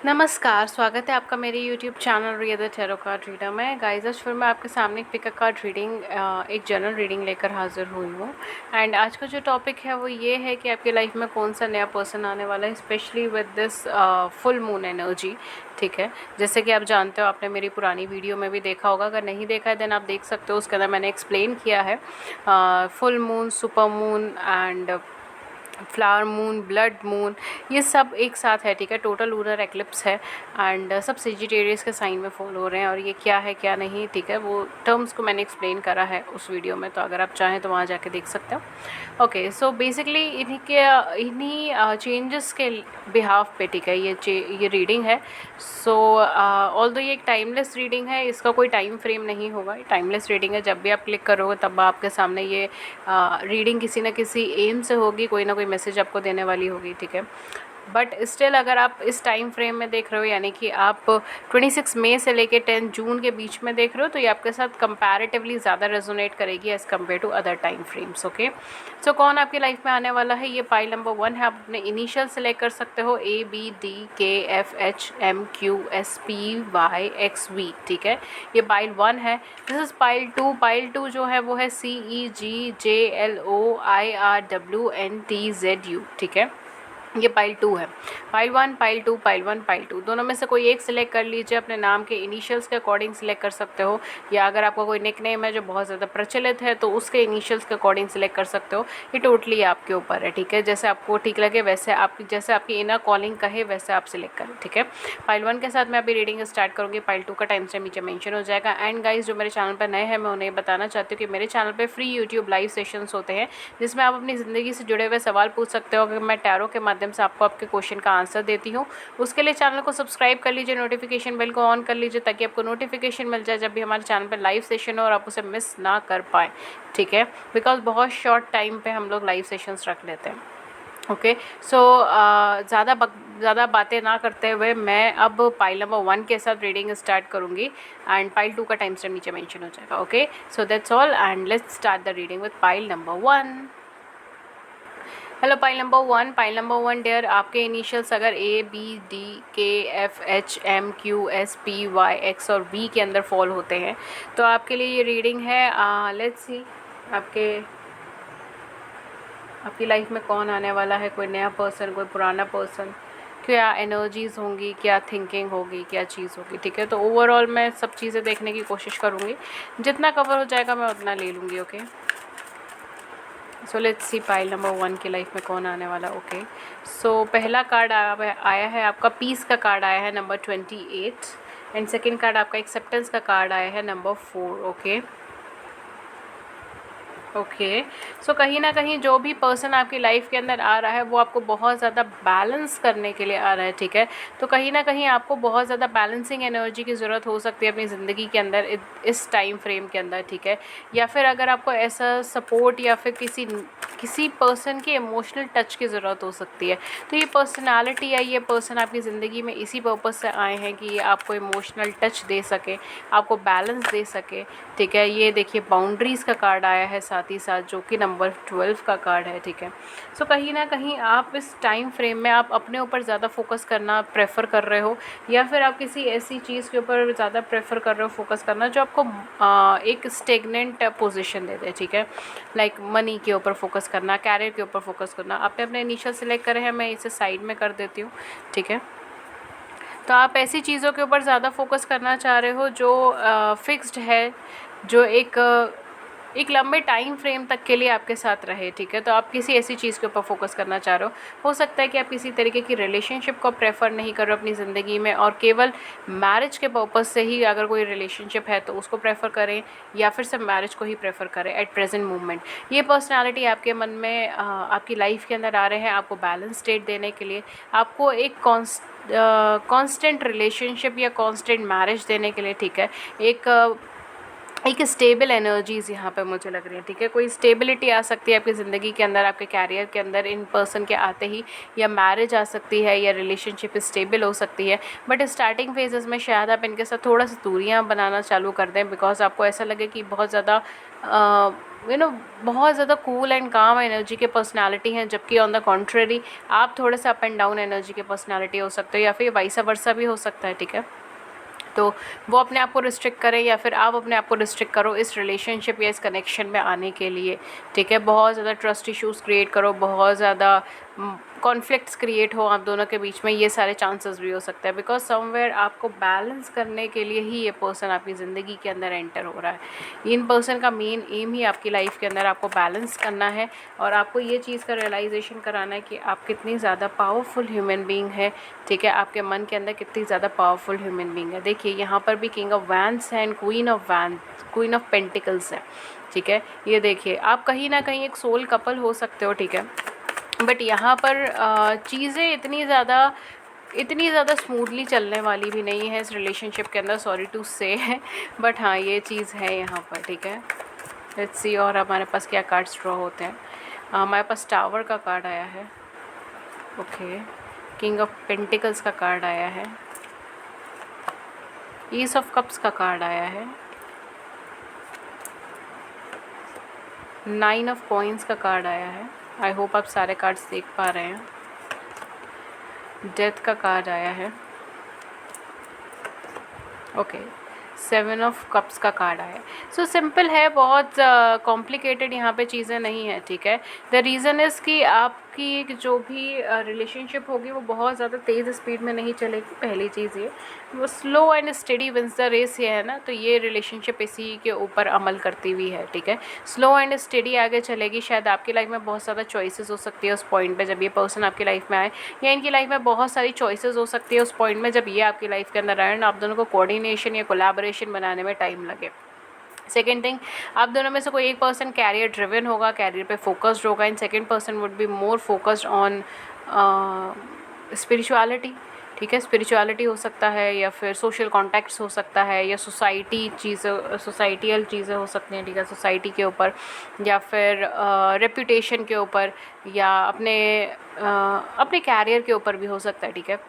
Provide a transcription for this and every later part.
नमस्कार, स्वागत है आपका मेरे YouTube channel Riya the tarot card reader में। गाइस आज फिर मैं आपके सामने एक पिक कार्ड रीडिंग एक जनरल रीडिंग लेकर हाज़िर हुई हूँ। एंड आज का जो टॉपिक है वो ये है कि आपकी लाइफ में कौन सा नया पर्सन आने वाला है, specially with this full moon energy. ठीक है, जैसे कि आप जानते हो, आपने मेरी पुरानी वीडियो में भी देखा होगा, अगर नहीं देखा है देन आप देख सकते हो। उसके अंदर मैंने एक्सप्लेन किया है full moon, super moon and flower moon, blood moon, ये सब एक साथ है। ठीक है, टोटल लूनर एक्लिप्स है एंड सब सेजिटेरियस के साइन में फॉलो हो रहे हैं। और ये क्या है क्या नहीं, ठीक है, वो टर्म्स को मैंने एक्सप्लेन करा है उस वीडियो में, तो अगर आप चाहें तो वहाँ जाके देख सकते हो। ओके, सो बेसिकली इन्हीं चेंजेस के बिहाफ पे, ठीक है, ये रीडिंग है। सो ऑल्दो ये एक टाइमलेस रीडिंग है, इसका कोई टाइम फ्रेम नहीं होगा। टाइमलेस रीडिंग है, जब भी आप क्लिक करोगे तब आपके सामने ये रीडिंग किसी न किसी एम से होगी, कोई ना कोई मैसेज आपको देने वाली होगी। ठीक है, बट स्टिल अगर आप इस टाइम फ्रेम में देख रहे हो, यानी कि आप 26 मई से लेके 10 जून के बीच में देख रहे हो, तो ये आपके साथ कंपैरेटिवली ज़्यादा रेजोनेट करेगी as compare to other time frames. Okay, so कौन आपकी लाइफ में आने वाला है, ये पाइल नंबर 1 है। आप अपने इनिशियल सेलेक्ट कर सकते हो, ABDKFHMQSPYXV। ठीक है, ये पाइल 1 है। This is pile 2। पाइल 2 जो है वो है CEGJLOIRWNTZU। ठीक है, ये पाइल 2 है। पाइल 1, पाइल 2, पाइल 1, पाइल 2, दोनों में से कोई एक सिलेक्ट कर लीजिए। अपने नाम के इनिशियल्स के अकॉर्डिंग सिलेक्ट कर सकते हो, या अगर आपका कोई निक नेम है जो बहुत ज़्यादा प्रचलित है तो उसके इनिशियल्स के अकॉर्डिंग सिलेक्ट कर सकते हो। ये टोटली आपके ऊपर है। ठीक है, जैसे आपको ठीक लगे वैसे आपकी इनर कॉलिंग कहे वैसे आप सिलेक्ट करें। ठीक है, पाइल 1 के साथ मैं अभी रीडिंग स्टार्ट करूँगी। पाइल 2 का टाइम स्टैम्प नीचे मेंशन हो जाएगा। एंड गाइज, जो मेरे चैनल पर नए हैं, मैं उन्हें बताना चाहती हूँ कि मेरे चैनल पर फ्री यूट्यूब लाइव सेशंस होते हैं, जिसमें आप अपनी ज़िंदगी से जुड़े हुए सवाल पूछ सकते हो। अगर मैं टैरो के माध्यम से आपको आपके क्वेश्चन का आंसर देती हूँ, उसके लिए चैनल को सब्सक्राइब कर लीजिए, नोटिफिकेशन बेल को ऑन कर लीजिए, ताकि आपको नोटिफिकेशन मिल जाए जब भी हमारे चैनल पर लाइव सेशन हो और आप उसे मिस ना कर पाएँ। ठीक है, बिकॉज बहुत शॉर्ट टाइम पे हम लोग लाइव सेशंस रख लेते हैं। ओके, सो ज़्यादा बातें ना करते हुए मैं अब पाइल नंबर 1 के साथ रीडिंग स्टार्ट करूँगी। एंड पाइल 2 का टाइम स्टैम्प नीचे मेंशन हो जाएगा। Okay, so that's all and let's start the reading with pile number 1। Hello pile number 1। Pile number 1 dear, आपके इनिशियल्स अगर ABDKFHMQSPYX और V के अंदर फॉल होते हैं तो आपके लिए ये रीडिंग है। लेट्स सी आपकी लाइफ में कौन आने वाला है, कोई नया पर्सन, कोई पुराना पर्सन, क्या एनर्जीज़ होंगी, क्या थिंकिंग होगी, क्या चीज़ होगी। ठीक है, तो ओवरऑल मैं सब चीज़ें देखने की कोशिश करूँगी, जितना कवर हो जाएगा मैं उतना ले लूँगी। Okay, so let's see pile number 1 की लाइफ में कौन आने वाला। ओके, सो पहला कार्ड आया है आपका पीस का कार्ड आया है नंबर 28। एंड सेकेंड कार्ड आपका एक्सेप्टेंस का कार्ड आया है नंबर 4। ओके, सो कहीं ना कहीं जो भी पर्सन आपकी लाइफ के अंदर आ रहा है वो आपको बहुत ज़्यादा बैलेंस करने के लिए आ रहा है। ठीक है, तो कहीं ना कहीं आपको बहुत ज़्यादा बैलेंसिंग एनर्जी की ज़रूरत हो सकती है अपनी ज़िंदगी के अंदर इस टाइम फ्रेम के अंदर। ठीक है, या फिर अगर आपको ऐसा सपोर्ट या फिर किसी पर्सन की इमोशनल टच की ज़रूरत हो सकती है, तो ये पर्सनालिटी या ये पर्सन आपकी ज़िंदगी में इसी पर्पज़ से आए हैं कि ये आपको इमोशनल टच दे सके, आपको बैलेंस दे सके। ठीक है, ये देखिए बाउंड्रीज़ का कार्ड आया है साथ ही साथ, जो कि नंबर 12 का कार्ड है। ठीक है, सो कहीं ना कहीं आप इस टाइम फ्रेम में आप अपने ऊपर ज़्यादा फोकस करना प्रेफर कर रहे हो, या फिर आप किसी ऐसी चीज़ के ऊपर ज़्यादा प्रेफर कर रहे हो फोकस करना जो आपको एक स्टेगनेंट पोजीशन दे दे। ठीक है, लाइक मनी के ऊपर फोकस करना, कैरियर के ऊपर फोकस करना। आपने अपने इनिशियल सेलेक्ट करे हैं, मैं इसे साइड में कर देती हूँ। ठीक है, तो आप ऐसी चीज़ों के ऊपर ज़्यादा फोकस करना चाह रहे हो जो फिक्स्ड है, जो एक लंबे टाइम फ्रेम तक के लिए आपके साथ रहे। ठीक है, तो आप किसी ऐसी चीज़ के ऊपर फोकस करना चाह रहे हो सकता है कि आप किसी तरीके की रिलेशनशिप को प्रेफर नहीं कर रहे हो अपनी ज़िंदगी में, और केवल मैरिज के पर्पज़ से ही अगर कोई रिलेशनशिप है तो उसको प्रेफर करें, या फिर सब मैरिज को ही प्रेफर करें एट प्रेजेंट मोमेंट। ये पर्सनैलिटी आपके मन में आपकी लाइफ के अंदर आ रहे हैं आपको बैलेंस स्टेट देने के लिए, आपको एक कांस्टेंट रिलेशनशिप या कांस्टेंट मैरिज देने के लिए। ठीक है, एक एक स्टेबल एनर्जीज़ यहाँ पे मुझे लग रही है, ठीक है। कोई स्टेबिलिटी आ सकती है आपकी ज़िंदगी के अंदर, आपके कैरियर के अंदर इन पर्सन के आते ही, या मैरिज आ सकती है, या रिलेशनशिप स्टेबल हो सकती है। बट स्टार्टिंग फेजेस में शायद आप इनके साथ थोड़ा सा दूरियाँ बनाना चालू कर दें, बिकॉज आपको ऐसा लगे कि बहुत ज़्यादा बहुत ज़्यादा कूल एंड काम एनर्जी के पर्सनालिटी हैं, जबकि ऑन द कॉन्ट्रेरी आप थोड़े से अप एंड डाउन एनर्जी के पर्सनालिटी हो सकते हो, या फिर वाइसा वर्सा भी हो सकता है, ठीक है। तो वो अपने आप को रिस्ट्रिक्ट करें, या फिर आप अपने आप को रिस्ट्रिक्ट करो इस रिलेशनशिप या इस कनेक्शन में आने के लिए, ठीक है। बहुत ज़्यादा ट्रस्ट इश्यूज़ क्रिएट करो, बहुत ज़्यादा कॉन्फ्लिक्ट्स क्रिएट हो आप दोनों के बीच में, ये सारे चांसेस भी हो सकते हैं, बिकॉज समवेयर आपको बैलेंस करने के लिए ही ये पर्सन आपकी ज़िंदगी के अंदर एंटर हो रहा है। इन पर्सन का मेन एम ही आपकी लाइफ के अंदर आपको बैलेंस करना है, और आपको ये चीज़ का रियलाइजेशन कराना है कि आप कितनी ज़्यादा पावरफुल ह्यूमन बीइंग है, ठीक है। आपके मन के अंदर कितनी ज़्यादा पावरफुल ह्यूमन बीइंग है। देखिए यहाँ पर भी किंग ऑफ वैंड्स है एंड क्वीन ऑफ पेंटिकल्स है, ठीक है। ये देखिए आप कहीं ना कहीं एक सोल कपल हो सकते हो, ठीक है। बट यहाँ पर चीज़ें इतनी ज़्यादा स्मूथली चलने वाली भी नहीं है इस रिलेशनशिप के अंदर, सॉरी टू से, बट हाँ ये चीज़ है यहाँ पर, ठीक है। लेट्स सी और हमारे पास क्या कार्ड्स ड्रॉ होते हैं। हमारे पास टावर का कार्ड आया है, ओके। किंग ऑफ पेंटिकल्स का कार्ड आया है, ईस ऑफ कप्स का कार्ड आया है, 9 ऑफ कॉइंस का कार्ड आया है। आई होप आप सारे कार्ड्स देख पा रहे हैं। डेथ का कार्ड आया है, ओके। 7 ऑफ कप्स का कार्ड आया है। सो सिंपल है, बहुत कॉम्प्लिकेटेड यहाँ पे चीज़ें नहीं है, ठीक है। द रीज़न इज़ कि आपकी जो भी रिलेशनशिप होगी वो बहुत ज़्यादा तेज़ स्पीड में नहीं चलेगी, पहली चीज़ ये। वो slow and steady wins the race ये है ना, तो ये रिलेशनशिप इसी के ऊपर अमल करती हुई है, ठीक है। स्लो एंड स्टडी आगे चलेगी। शायद आपकी लाइफ में बहुत ज़्यादा चॉइसेस हो सकती है उस पॉइंट पे जब ये पर्सन आपकी लाइफ में आए, या इनकी लाइफ में बहुत सारी चॉइसेस हो सकती है उस पॉइंट में जब ये आपकी लाइफ के अंदर आए, आप दोनों को कोऑर्डिनेशन या कोलैबोरेशन बनाने में टाइम लगे। सेकेंड थिंग, आप दोनों में से कोई एक पर्सन कैरियर ड्रिवन होगा, कैरियर पे फोकस्ड होगा, and second person would be more focused on spirituality, ठीक है। स्पिरिचुअलिटी हो सकता है, या फिर सोशल कॉन्टैक्ट्स हो सकता है, या सोसाइटियल चीज़ें हो सकती हैं, ठीक है, सोसाइटी के ऊपर, या फिर रेपुटेशन के ऊपर, या अपने कैरियर के ऊपर भी हो सकता है, ठीक है।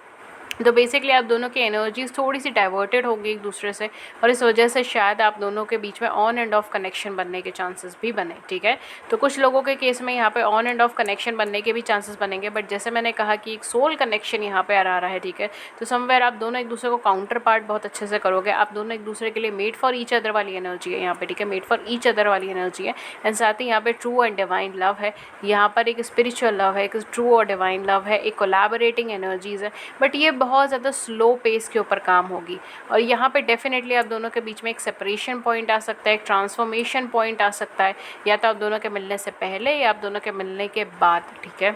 तो बेसिकली आप दोनों की एनर्जीज़ थोड़ी सी डाइवर्टेड होगी एक दूसरे से, और इस वजह से शायद आप दोनों के बीच में ऑन एंड ऑफ कनेक्शन बनने के चांसेस भी बने, ठीक है। तो कुछ लोगों के केस में यहाँ पे ऑन एंड ऑफ कनेक्शन बनने के भी चांसेस बनेंगे, बट जैसे मैंने कहा कि एक सोल कनेक्शन यहाँ पे आ रहा है, ठीक है। तो समवेयर आप दोनों एक दूसरे को काउंटर पार्ट बहुत अच्छे से करोगे, आप दोनों एक दूसरे के लिए मेड फॉर ईच अदर वाली एनर्जी है यहाँ पे, ठीक है। मेड फॉर ईच अदर वाली एनर्जी है, एंड साथ ही यहाँ पे ट्रू एंड डिवाइन लव है, यहाँ पर एक स्पिरिचुअल लव है, एक ट्रू और डिवाइन लव है, एक कोलैबोरेटिंग एनर्जीज़ है, बट ये बहुत ज़्यादा स्लो पेस के ऊपर काम होगी। और यहाँ पे डेफिनेटली आप दोनों के बीच में एक सेपरेशन पॉइंट आ सकता है, एक ट्रांसफॉर्मेशन पॉइंट आ सकता है, या तो आप दोनों के मिलने से पहले या आप दोनों के मिलने के बाद, ठीक है।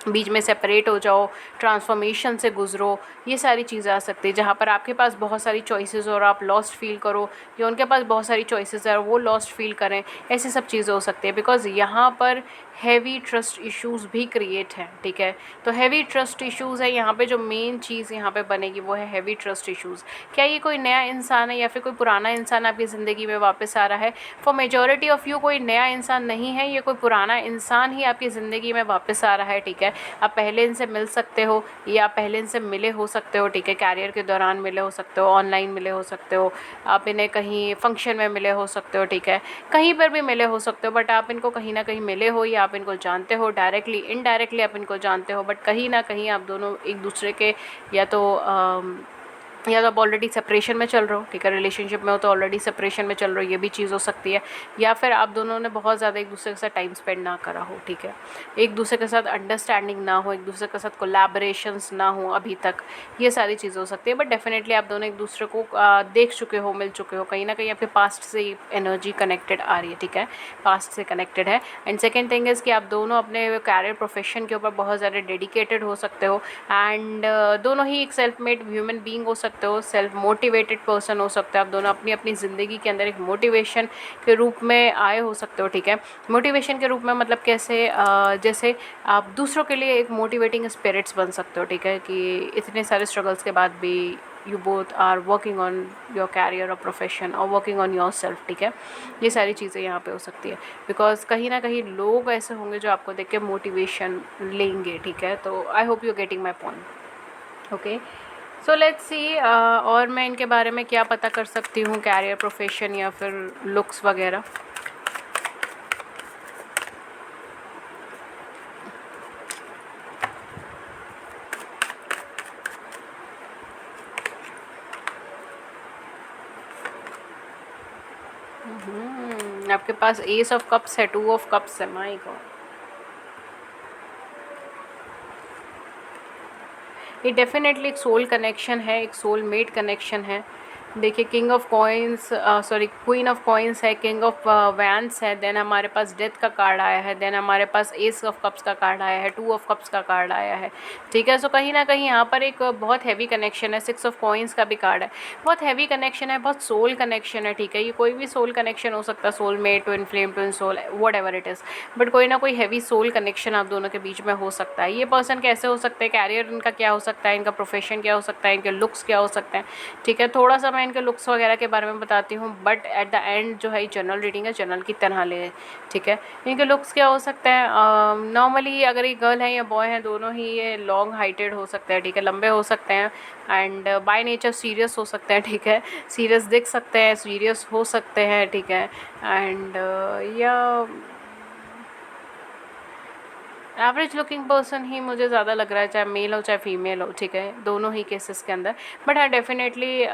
बीच में सेपरेट हो जाओ, ट्रांसफॉर्मेशन से गुजरो, ये सारी चीज़ें आ सकती है, जहाँ पर आपके पास बहुत सारी चॉइसेस और आप लॉस्ट फील करो, या उनके पास बहुत सारी चॉइसेस है और वो लॉस्ट फील करें, ऐसी सब चीज़ें हो सकती है। बिकॉज यहाँ पर हैवी ट्रस्ट इश्यूज़ भी क्रिएट हैं, ठीक है। तो हैवी ट्रस्ट इश्यूज़ है यहाँ पे, जो मेन चीज़ यहाँ पे बनेगी वो है हैवी ट्रस्ट इश्यूज़। क्या ये कोई नया इंसान है या फिर कोई पुराना इंसान आपकी ज़िंदगी में वापस आ रहा है? फॉर मेजॉरिटी ऑफ़ यू कोई नया इंसान नहीं है, ये कोई पुराना इंसान ही आपकी ज़िंदगी में वापस आ रहा है, ठीक है। आप पहले इनसे मिल सकते हो, या आप पहले इनसे मिले हो सकते हो, ठीक है। कैरियर के दौरान मिले हो सकते हो, ऑनलाइन मिले हो सकते हो, आप इन्हें कहीं फंक्शन में मिले हो सकते हो, ठीक है। कहीं पर भी मिले हो सकते हो, बट आप इनको कहीं ना कहीं मिले हो, या आप इनको जानते हो, डायरेक्टली इनडायरेक्टली आप इनको जानते हो, बट कहीं ना कहीं आप दोनों एक दूसरे के या तो आप ऑलरेडी सेपरेशन में चल रहे हो, ठीक है। रिलेशनशिप में हो तो ऑलरेडी सेपरेशन में चल रहे हो, ये भी चीज़ हो सकती है। या फिर आप दोनों ने बहुत ज़्यादा एक दूसरे के साथ टाइम स्पेंड ना करा हो, ठीक है। एक दूसरे के साथ अंडरस्टैंडिंग ना हो, एक दूसरे के साथ कोलैबोरेशंस ना हो अभी तक, ये सारी चीज़ें हो सकती है। बट डेफिनेटली आप दोनों एक दूसरे को देख चुके हो, मिल चुके हो, कहीं ना कहीं आपके पास्ट से एनर्जी कनेक्टेड आ रही है, ठीक है। पास्ट से कनेक्टेड है। एंड सेकेंड थिंग इज़ कि आप दोनों अपने कैरियर प्रोफेशन के ऊपर बहुत ज़्यादा डेडिकेटेड हो सकते हो, एंड दोनों ही एक सेल्फ मेड ह्यूमन बीइंग हो सकते हो, सेल्फ मोटिवेटेड पर्सन हो सकते हो। आप दोनों अपनी अपनी ज़िंदगी के अंदर एक मोटिवेशन के रूप में आए हो सकते हो, ठीक है। मोटिवेशन के रूप में मतलब कैसे, जैसे आप दूसरों के लिए एक मोटिवेटिंग स्पिरिट्स बन सकते हो, ठीक है, कि इतने सारे स्ट्रगल्स के बाद भी you both are working on your career और प्रोफेशन और वर्किंग ऑन योर सेल्फ, ठीक है। ये सारी चीज़ें यहाँ पे हो सकती है, बिकॉज कहीं ना कहीं लोग ऐसे होंगे जो आपको देख के मोटिवेशन लेंगे, ठीक है। तो I hope you getting my point, okay. So let's see और मैं इनके बारे में क्या पता कर सकती हूँ, कैरियर, प्रोफेशन या फिर लुक्स वगैरह। आपके पास एस ऑफ कप्स है, 2 ऑफ कप्स है, माय गॉड। ये डेफिनेटली एक सोल कनेक्शन है, एक सोल मेट कनेक्शन है। देखिए king of coins, sorry queen of coins है, किंग ऑफ वैंस है, देन हमारे पास डेथ का कार्ड आया है, देन हमारे पास एस ऑफ कप्स का कार्ड आया है, 2 ऑफ कप्स का कार्ड आया है, ठीक है। सो कहीं ना कहीं यहाँ पर एक बहुत हैवी कनेक्शन है, 6 ऑफ कॉइन्स का भी कार्ड है, बहुत हैवी कनेक्शन है, बहुत सोल कनेक्शन है, ठीक है। ये कोई भी सोल कनेक्शन हो सकता है, soul mate, twin flame, twin soul, whatever it is, but कोई ना कोई हैवी सोल कनेक्शन आप दोनों के बीच में हो सकता है। ये पर्सन कैसे हो सकते हैं, कैरियर इनका क्या हो सकता है, इनका प्रोफेशन क्या हो सकता है, इनके लुक्स क्या हो सकते हैं, ठीक है। थोड़ा सा मैं इनके लुक्स वगैरह के बारे में बताती हूँ, बट एट द एंड जो है जनरल रीडिंग है, जनरल की तरह ले, ठीक है। इनके लुक्स क्या हो सकते हैं, नॉर्मली अगर ये गर्ल है या बॉय है, दोनों ही ये लॉन्ग हाइटेड हो सकते हैं, ठीक है, लंबे हो सकते हैं, एंड बाय नेचर सीरियस हो सकते हैं, ठीक है, सीरियस दिख सकते हैं, सीरियस हो सकते हैं, ठीक है। एंड या एवरेज लुकिंग पर्सन ही मुझे ज़्यादा लग रहा है, चाहे मेल हो चाहे फीमेल हो, ठीक है, दोनों ही केसेस के अंदर। बट हाँ डेफिनेटली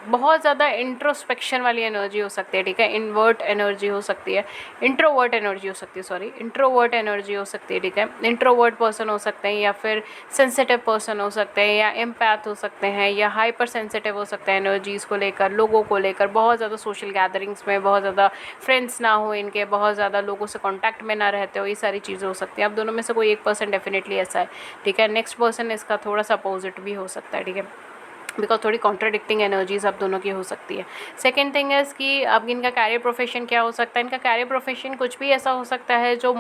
बहुत ज़्यादा इंट्रोस्पेक्शन वाली एनर्जी हो सकती है, ठीक है, इन्वर्ट एनर्जी हो सकती है, इंट्रोवर्ट एनर्जी हो सकती है, सॉरी इंट्रोवर्ट एनर्जी हो सकती है, ठीक है। इंट्रोवर्ट पर्सन हो सकते हैं, या फिर सेंसिटिव पर्सन हो सकते हैं, या एम्पैथ हो सकते हैं, या हाइपर सेंसिटिव हो सकते हैं एनर्जीज़ को लेकर, लोगों को लेकर, बहुत ज़्यादा सोशल गैदरिंग्स में बहुत ज़्यादा फ्रेंड्स ना हो इनके, बहुत ज़्यादा लोगों से कॉन्टैक्ट में ना रहते हो, ये सारी चीज़ें हो सकती हैं। अब दोनों में से कोई एक पर्सन डेफिनेटली ऐसा है, ठीक है। नेक्स्ट पर्सन इसका थोड़ा सा अपोजिट भी हो सकता है, ठीक है, बिकॉज थोड़ी कॉन्ट्राडिक्टिंग एनर्जीज आप दोनों की हो सकती है। सेकेंड थिंग इज़ कि अब इनका कैरियर प्रोफेशन क्या हो सकता है, इनका कैरियर प्रोफेशन कुछ भी ऐसा हो सकता है जो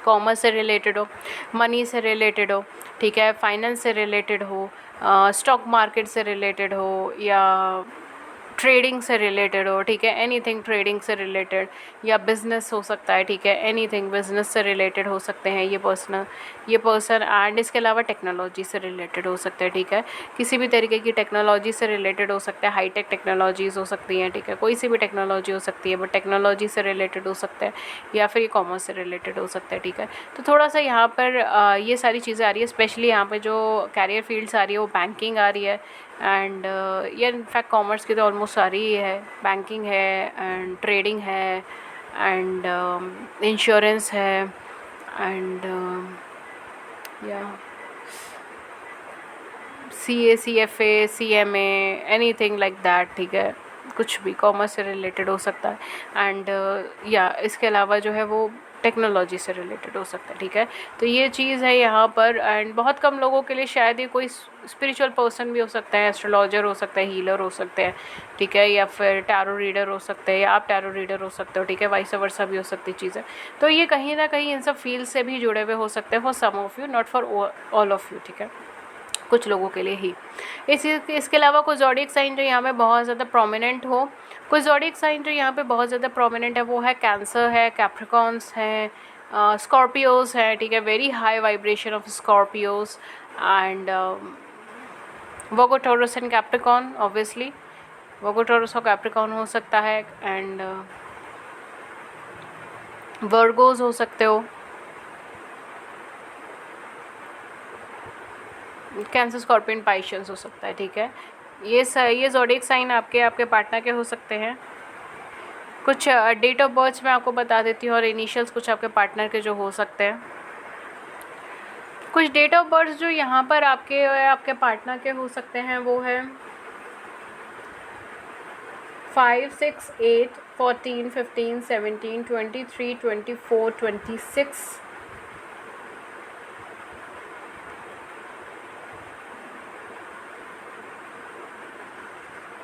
कॉमर्स से रिलेटेड हो, मनी से रिलेटेड हो, ठीक है, फाइनेंस से रिलेटेड हो, स्टॉक मार्केट से रिलेटेड हो, या ट्रेडिंग से रिलेटेड हो, ठीक है, एनीथिंग ट्रेडिंग से रिलेटेड, या बिज़नेस हो सकता है, ठीक है, एनीथिंग बिज़नेस से रिलेटेड हो सकते हैं ये पर्सन। एंड इसके अलावा टेक्नोलॉजी से रिलेटेड हो सकता है, ठीक है, किसी भी तरीके की टेक्नोलॉजी से रिलेटेड हो सकता है, हाईटेक टेक्नोलॉजीज़ हो सकती हैं, ठीक है, कोई सी भी टेक्नोलॉजी हो सकती है, बट टेक्नोलॉजी से रिलेटेड हो सकता है, या फिर ये कॉमर्स से रिलेटेड हो सकता है, ठीक है। तो थोड़ा सा यहाँ पर ये सारी चीज़ें आ रही है, स्पेशली यहाँ पर जो कैरियर फील्ड्स आ रही है वो बैंकिंग आ रही है, एंड ये इनफैक्ट कॉमर्स की तो ऑलमोस्ट सारी ही है, बैंकिंग है, एंड ट्रेडिंग है, एंड इंश्योरेंस है, एंड या CA, CFA, CMA, anything like that, ठीक है, कुछ भी कॉमर्स से रिलेटेड हो सकता है। एंड या इसके अलावा जो है वो टेक्नोलॉजी से रिलेटेड हो सकता है, ठीक है। तो ये चीज़ है यहाँ पर। एंड बहुत कम लोगों के लिए शायद ये कोई स्पिरिचुअल पर्सन भी हो सकता है, एस्ट्रोलॉजर हो सकता है, हीलर हो सकते हैं, ठीक है, या फिर टैरो रीडर हो सकते हैं, या आप टैरो रीडर हो सकते हो, ठीक है, वाइस वर्सा भी हो सकती चीज़ें। तो ये कहीं ना कहीं इन सब फील्ड से भी जुड़े हुए हो सकते हैं, for some of you, not for all of you, ठीक है, कुछ लोगों के लिए ही। इसके अलावा कुछ ज़ोडिएक साइन जो यहाँ पे बहुत ज़्यादा प्रोमिनेंट हो, कुछ ज़ोडिएक साइन जो यहाँ पे बहुत ज़्यादा प्रोमिनेंट है, वो है कैंसर है, कैप्रिकॉन्स हैं, स्कॉर्पियोज है, ठीक है, very high vibration of Scorpios, and Virgo, taurus and Capricorn, obviously Virgo, taurus और कैप्रिकॉन हो सकता है, एंड वर्गोज हो सकते हो, कैंसर, स्कॉर्पियन, पाइशियंस हो सकता है, ठीक है। ये ज़ोडिएक साइन आपके पार्टनर के हो सकते हैं। कुछ डेट ऑफ बर्थ मैं आपको बता देती हूँ, और इनिशियल्स कुछ आपके पार्टनर के जो हो सकते हैं। कुछ डेट ऑफ बर्थ जो यहाँ पर आपके पार्टनर के हो सकते हैं वो है 5, 6, 8, 14, 15, 17, 23, 24, 26,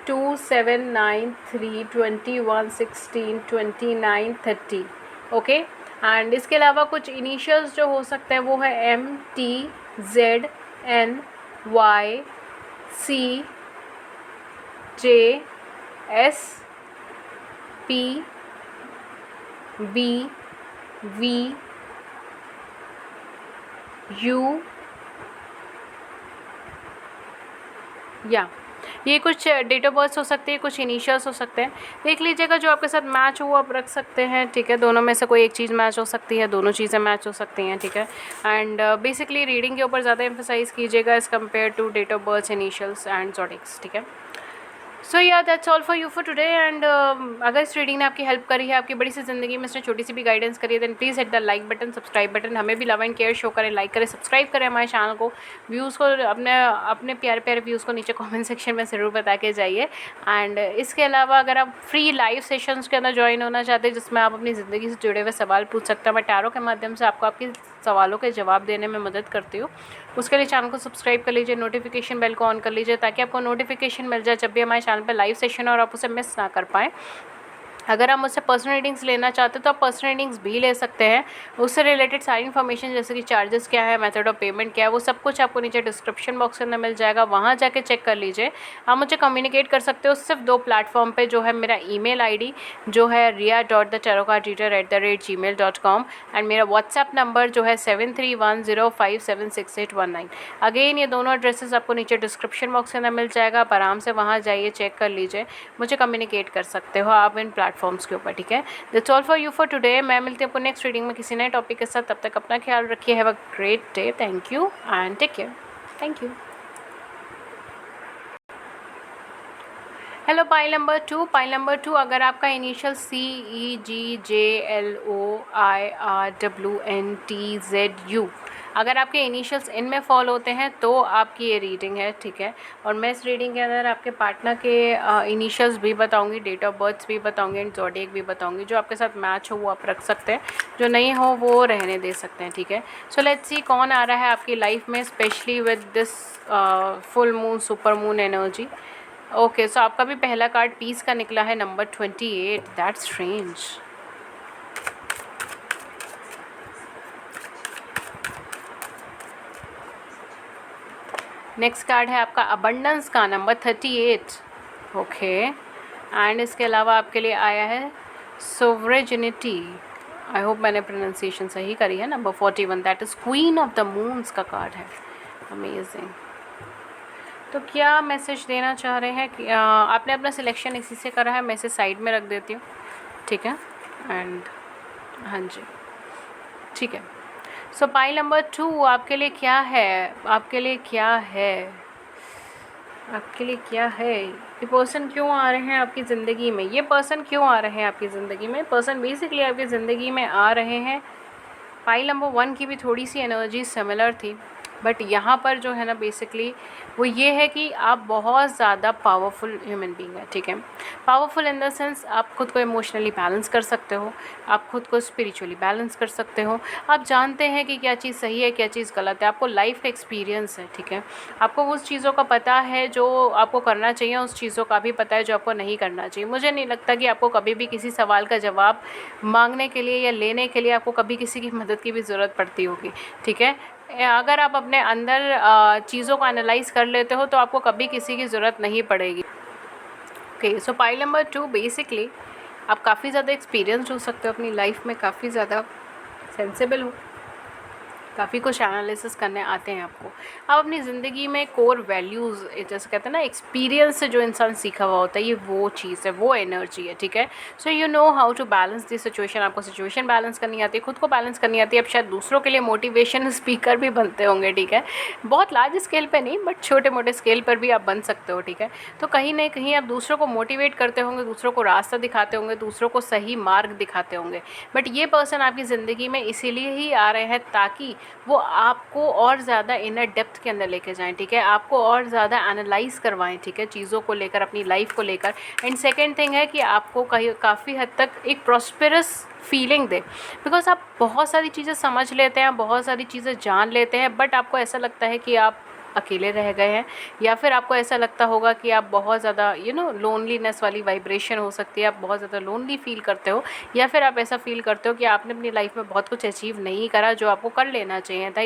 2, 7, 9, 3, 21, 16, 29, 30, ओके। एंड इसके अलावा कुछ इनिशियल्स जो हो सकते हैं वो है MTZNY CJSPVVU या ये कुछ डेट ऑफ बर्थ हो सकती है, कुछ इनिशियल्स हो सकते हैं। देख लीजिएगा जो आपके साथ मैच हो वो आप रख सकते हैं, ठीक है। दोनों में से कोई एक चीज़ मैच हो सकती है, दोनों चीज़ें मैच हो सकती हैं, ठीक है। एंड बेसिकली रीडिंग के ऊपर ज़्यादा एम्फेसाइज कीजिएगा as compare to date of birth, initials and zodiacs, ठीक है। सो या that's all for you for today. And अगर इस रीडिंग ने आपकी हेल्प करी है, आपकी बड़ी सी ज़िंदगी में इसने छोटी सी भी गाइडेंस करी है, then please hit the like button, subscribe button. हमें भी लव एंड केयर शो करें, लाइक करें, सब्सक्राइब करें हमारे चैनल को। व्यूज़ को अपने अपने प्यारे प्यारे व्यूज़ को नीचे कमेंट सेक्शन में ज़रूर बता के जाइए। एंड इसके अलावा अगर आप फ्री लाइव सेशंस के अंदर ज्वाइन होना चाहते हैं जिसमें आप अपनी ज़िंदगी से जुड़े हुए सवाल पूछ सकते हैं, मैं टैरो के माध्यम से आपको आपके सवालों के जवाब देने में मदद करती हूँ, उसके लिए चैनल को सब्सक्राइब कर लीजिए, नोटिफिकेशन बेल को ऑन कर लीजिए ताकि आपको नोटिफिकेशन मिल जाए जब भी हमारे चैनल पर लाइव सेशन और आप उसे मिस ना कर पाएँ। अगर आप मुझसे पर्सनल रीडिंग्स लेना चाहते हो तो आप पर्सनल रीडिंग्स भी ले सकते हैं। उससे रिलेटेड सारी इन्फॉर्मेशन जैसे कि चार्जेस क्या है, मेथड ऑफ पेमेंट क्या है, वो सब कुछ आपको नीचे डिस्क्रिप्शन बॉक्स के अंदर मिल जाएगा, वहाँ जाके चेक कर लीजिए। आप मुझे कम्युनिकेट कर सकते हो सिर्फ 2 प्लेटफॉर्म पे, जो है मेरा ईमेल आईडी जो है ria.thetarotcardreader@gmail.com एंड मेरा व्हाट्सएप नंबर जो है 7310576819। अगेन ये दोनों एड्रेसेस आपको नीचे डिस्क्रिप्शन बॉक्स के अंदर मिल जाएगा, आप आराम से वहाँ जाइए, चेक कर लीजिए, मुझे कम्युनिकेट कर सकते हो आप इन प्लेटफॉर्म्स के ऊपर, ठीक है। That's all for you for today. मैं मिलती हूँ आपको नेक्स्ट रीडिंग में किसी नए टॉपिक के साथ। तब तक अपना ख्याल रखिए। Have a great day. Thank you and take care. Thank you. Hello pile number 2। Pile number 2, अगर आपका इनिशियल CEGJLOIRWNTZU अगर आपके इनिशियल्स इनमें फॉल होते हैं तो आपकी ये रीडिंग है, ठीक है। और मैं इस रीडिंग के अंदर आपके पार्टनर के इनिशियल्स भी बताऊंगी, डेट ऑफ बर्थ भी बताऊंगी एंड ज़ोडिएक भी बताऊंगी। जो आपके साथ मैच हो वो आप रख सकते हैं, जो नहीं हो वो रहने दे सकते हैं, ठीक है। सो लेट्स सी कौन आ रहा है आपकी लाइफ में, specially with this full moon, super moon energy. Okay, so आपका भी पहला कार्ड पीस का निकला है, number 28। That's strange. Next card है आपका अबंडेंस का, नंबर 38। ओके, एंड इसके अलावा आपके लिए आया है सोवरेजिनिटी। आई होप मैंने प्रोनाउंसिएशन सही करी है। Number 41, that is queen of the moons का कार्ड है। अमेजिंग। तो क्या मैसेज देना चाह रहे हैं कि आपने अपना सिलेक्शन इसी से करा है, मैं इसे साइड में रख देती हूँ, ठीक है। एंड हाँ जी, ठीक है। सो पाइल नंबर 2 आपके लिए क्या है, आपके लिए क्या है, आपके लिए क्या है। ये पर्सन क्यों आ रहे हैं आपकी ज़िंदगी में, ये पर्सन क्यों आ रहे हैं आपकी ज़िंदगी में। पर्सन बेसिकली आपकी ज़िंदगी में आ रहे हैं। पाइल नंबर 1 की भी थोड़ी सी एनर्जी सिमिलर थी, बट यहाँ पर जो है ना बेसिकली वो ये है कि आप बहुत ज़्यादा पावरफुल ह्यूमन बीइंग है, ठीक है। पावरफुल इन द सेंस आप खुद को इमोशनली बैलेंस कर सकते हो, आप खुद को स्पिरिचुअली बैलेंस कर सकते हो, आप जानते हैं कि क्या चीज़ सही है क्या चीज़ गलत है, आपको लाइफ का एक्सपीरियंस है, ठीक है। आपको उस चीज़ों का पता है जो आपको करना चाहिए, उस चीज़ों का भी पता है जो आपको नहीं करना चाहिए। मुझे नहीं लगता कि आपको कभी भी किसी सवाल का जवाब मांगने के लिए या लेने के लिए आपको कभी किसी की मदद की भी ज़रूरत पड़ती होगी, ठीक है। अगर आप अपने अंदर चीज़ों को एनालाइज कर लेते हो तो आपको कभी किसी की ज़रूरत नहीं पड़ेगी। ओके, सो पाइल नंबर 2 बेसिकली आप काफ़ी ज़्यादा एक्सपीरियंस्ड हो सकते हो अपनी लाइफ में, काफ़ी ज़्यादा सेंसिबल हो, काफ़ी कुछ एनालिसिस करने आते हैं आपको। आप अपनी ज़िंदगी में कोर वैल्यूज़, जैसे कहते हैं ना, एक्सपीरियंस से जो इंसान सीखा हुआ होता है, ये वो चीज़ है, वो एनर्जी है, ठीक है। So you know how to balance this situation. आपको सिचुएशन बैलेंस करनी आती है, खुद को बैलेंस करनी आती है। अब शायद दूसरों के लिए मोटिवेशन स्पीकर भी बनते होंगे, ठीक है। बहुत लार्ज स्केल पर नहीं, बट छोटे मोटे स्केल पर भी आप बन सकते हो, ठीक है। तो कहीं ना कहीं आप दूसरों को मोटिवेट करते होंगे, दूसरों को रास्ता दिखाते होंगे, दूसरों को सही मार्ग दिखाते होंगे। बट ये पर्सन आपकी ज़िंदगी में इसीलिए ही आ रहे हैं ताकि वो आपको और ज़्यादा इनर डेप्थ के अंदर लेके जाएं, ठीक है। आपको और ज़्यादा एनालाइज करवाएं, ठीक है, चीज़ों को लेकर, अपनी लाइफ को लेकर। एंड सेकेंड थिंग है कि आपको काफ़ी हद तक एक प्रॉस्पेरस फीलिंग दे, बिकॉज आप बहुत सारी चीज़ें समझ लेते हैं, बहुत सारी चीज़ें जान लेते हैं, बट आपको ऐसा लगता है कि आप अकेले रह गए हैं, या फिर आपको ऐसा लगता होगा कि आप बहुत ज़्यादा लोनलीनेस वाली वाइब्रेशन हो सकती है, आप बहुत ज़्यादा लोनली फील करते हो, या फिर आप ऐसा फील करते हो कि आपने अपनी लाइफ में बहुत कुछ अचीव नहीं करा जो आपको कर लेना चाहिए था,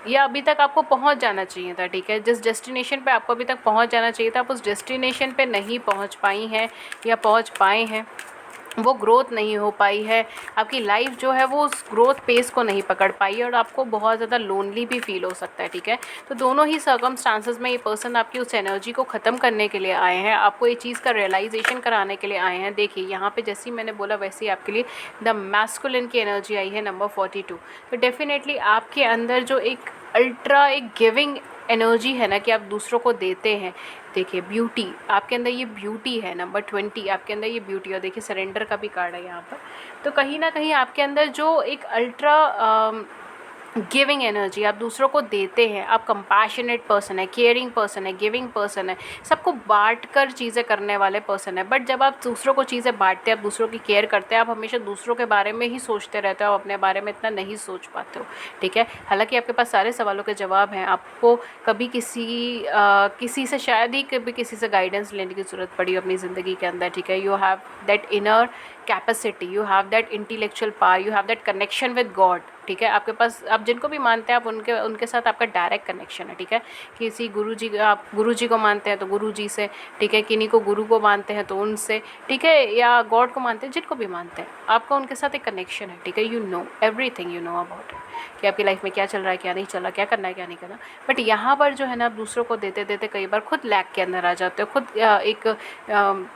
या अभी तक आपको पहुंच जाना चाहिए था। ठीक है, जिस डेस्टिनेशन पे आपको अभी तक पहुंच जाना चाहिए था, आप उस डेस्टिनेशन पे नहीं पहुंच पाई हैं या पहुंच पाए हैं, वो ग्रोथ नहीं हो पाई है, आपकी लाइफ जो है वो उस ग्रोथ पेस को नहीं पकड़ पाई है, और आपको बहुत ज़्यादा लोनली भी फील हो सकता है। ठीक है, तो दोनों ही सर्कमस्टांसेस में ये पर्सन आपकी उस एनर्जी को ख़त्म करने के लिए आए हैं, आपको ये चीज़ का रियलाइजेशन कराने के लिए आए हैं। देखिए यहाँ पे जैसे ही मैंने बोला वैसे ही आपके लिए द मैस्कुलिन की एनर्जी आई है, नंबर 42। तो डेफिनेटली आपके अंदर जो एक अल्ट्रा एक गिविंग एनर्जी है ना, कि आप दूसरों को देते हैं। देखिए ब्यूटी आपके अंदर, ये ब्यूटी है, नंबर 20 आपके अंदर ये ब्यूटी। और देखिए सरेंडर का भी कार्ड है यहाँ पर। तो कहीं ना कहीं आपके अंदर जो एक अल्ट्रा गिविंग एनर्जी, आप दूसरों को देते हैं, आप कंपैशनेट पर्सन है, केयरिंग पर्सन है, गिविंग पर्सन है, सबको बांट कर चीज़ें करने वाले पर्सन है। बट जब आप दूसरों को चीज़ें बांटते हैं, आप दूसरों की केयर करते हैं, आप हमेशा दूसरों के बारे में ही सोचते रहते हो, आप अपने बारे में इतना नहीं सोच पाते हो। ठीक है, हालांकि आपके पास सारे सवालों के जवाब हैं, आपको कभी किसी से शायद ही कभी किसी से गाइडेंस लेने की ज़रूरत पड़ी हो अपनी ज़िंदगी के अंदर। ठीक है, you have that inner capacity, you have that intellectual power, you have that connection with God. ठीक है, आपके पास, आप जिनको भी मानते हैं, आप उनके साथ आपका डायरेक्ट कनेक्शन है। ठीक है, किसी गुरुजी, आप गुरुजी को मानते हैं तो गुरुजी से, ठीक है, किन्हीं को गुरु को मानते हैं तो उनसे, ठीक है, या गॉड को मानते हैं, जिनको भी मानते हैं, आपका उनके साथ एक कनेक्शन है। ठीक है, you know everything, you know about कि आपकी लाइफ में क्या चल रहा है, क्या नहीं चल रहा, क्या करना है, क्या नहीं करना। बट यहाँ पर जो है ना, आप दूसरों को देते देते कई बार खुद लैक के अंदर आ जाते हो, खुद एक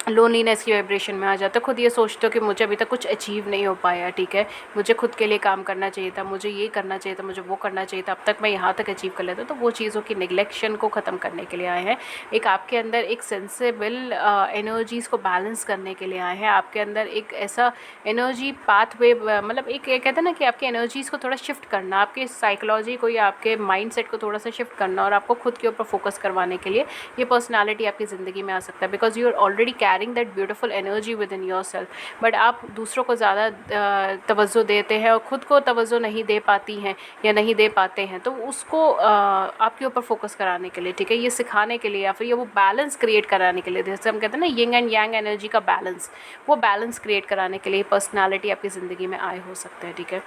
लोनलीनेस की वाइब्रेशन में आ जाता है, खुद ये सोचते हो कि मुझे अभी तक कुछ अचीव नहीं हो पाया। ठीक है, मुझे खुद के लिए काम करना चाहिए था, मुझे ये करना चाहिए था, मुझे वो करना चाहिए था, अब तक मैं यहाँ तक अचीव कर लेता। तो वो चीज़ों की निगलेक्शन को ख़त्म करने के लिए आए हैं, एक आपके अंदर एक सेंसेबल एनर्जीज़ को बैलेंस करने के लिए आए हैं, आपके अंदर एक ऐसा एनर्जी पाथवे, मतलब एक कहते हैं ना कि आपकी एनर्जीज़ को थोड़ा शिफ्ट करना, आपके साइकोलॉजी को या आपके माइंड सेट को थोड़ा सा शिफ्ट करना, और आपको खुद के ऊपर फोकस करवाने के लिए ये पर्सनैलिटी आपकी ज़िंदगी में आ सकता है। Because you are already carrying that beautiful energy within yourself, but आप दूसरों को ज़्यादा तवज्जो देते हैं और ख़ुद को तवज्जो नहीं दे पाती हैं या नहीं दे पाते हैं। तो उसको आपके ऊपर फोकस कराने के लिए, ठीक है, ये सिखाने के लिए, या फिर ये वो बैलेंस क्रिएट कराने के लिए, जैसे हम कहते हैं ना यिंग एंड यांग एनर्जी का बैलेंस, वो बैलेंस क्रिएट कराने के लिए पर्सनालिटी आपकी ज़िंदगी में आए हो सकते हैं। ठीक है,